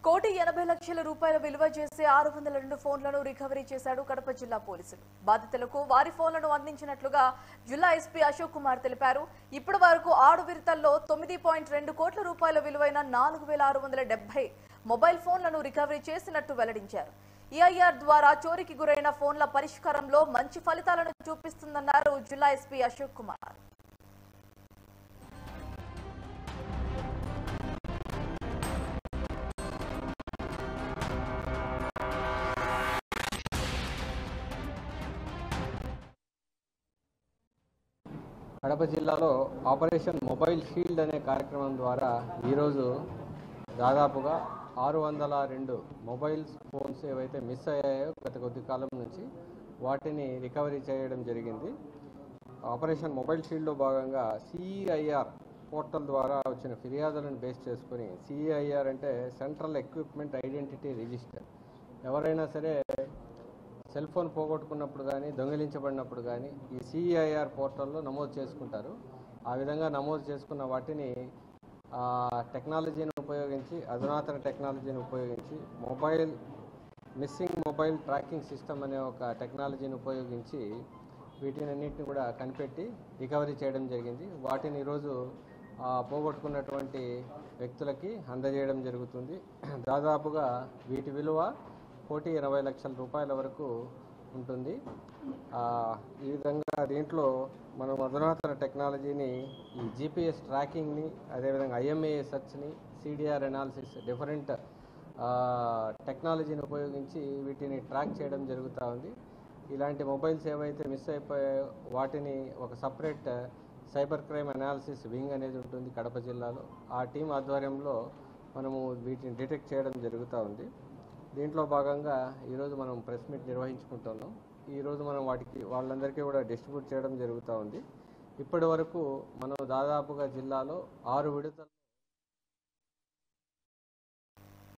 ₹1,80,00,000 విలువ చేసే 602 ఫోన్లను రికవరీ చేశాడు కడప జిల్లా పోలీసులు. బాధితులకు వారి ఫోన్లను అందించినట్లుగా జిల్లా ఎస్పీ అశోక్ కుమార్ తెలిపారు. ఇప్పటి వరకు 6 విడతల్లో ₹9.2 కోట్ల విలువైన 4,670 మొబైల్ ఫోన్లను రికవరీ చేసినట్టు వెల్లడించారు. ఈఐఆర్ ద్వారా చోరీకి గురైన ఫోన్ల పరిష్కారంలో మంచి ఫలితాలను చూపిస్తుందన్నారు జిల్లా ఎస్పీ అశోక్ కుమార్. కడప జిల్లాలో ఆపరేషన్ మొబైల్ షీల్డ్ అనే కార్యక్రమం ద్వారా ఈరోజు దాదాపుగా 602 మొబైల్ ఫోన్స్ ఏవైతే మిస్ అయ్యాయో గత కొద్ది కాలం నుంచి వాటిని రికవరీ చేయడం జరిగింది. ఆపరేషన్ మొబైల్ షీల్డ్లో భాగంగా సిఈఐఆర్ పోర్టల్ ద్వారా వచ్చిన ఫిర్యాదులను బేస్ చేసుకుని, సిఈఐఆర్ అంటే సెంట్రల్ ఎక్విప్మెంట్ ఐడెంటిటీ రిజిస్టర్, ఎవరైనా సరే సెల్ ఫోన్ పోగొట్టుకున్నప్పుడు కానీ దొంగిలించబడినప్పుడు కానీ ఈ సిఈఐఆర్ పోర్టల్లో నమోదు చేసుకుంటారు. ఆ విధంగా నమోదు చేసుకున్న వాటిని టెక్నాలజీని ఉపయోగించి, అధునాతన టెక్నాలజీని ఉపయోగించి మిస్సింగ్ మొబైల్ ట్రాకింగ్ సిస్టమ్ అనే ఒక టెక్నాలజీని ఉపయోగించి వీటినన్నింటిని కూడా కనిపెట్టి రికవరీ చేయడం జరిగింది. వాటిని ఈరోజు పోగొట్టుకున్నటువంటి వ్యక్తులకి అందజేయడం జరుగుతుంది. దాదాపుగా వీటి విలువ ₹1,80,00,000 వరకు ఉంటుంది. ఈ విధంగా దీంట్లో మనం అధునాతన టెక్నాలజీని, ఈ జీపీఎస్ ట్రాకింగ్ని, అదేవిధంగా ఐఎంఏ సెర్చ్ని, సిడిఆర్ అనాలిసిస్, డిఫరెంట్ టెక్నాలజీని ఉపయోగించి వీటిని ట్రాక్ చేయడం జరుగుతూ ఉంది. ఇలాంటి మొబైల్స్ ఏవైతే మిస్ అయిపోయాయో వాటిని ఒక separate cyber crime analysis wing అనేది ఉంటుంది కడప జిల్లాలో. ఆ టీం ఆధ్వర్యంలో మనము వీటిని డిటెక్ట్ చేయడం జరుగుతూ ఉంది. దీంట్లో భాగంగా ఈరోజు మనం ప్రెస్ మీట్ నిర్వహించుకుంటున్నాం. ఈరోజు మనం వాళ్ళందరికీ కూడా డిస్ట్రిబ్యూట్ చేయడం జరుగుతూ ఉంది. ఇప్పటి వరకు మనం దాదాపుగా జిల్లాలో 6 విడతలు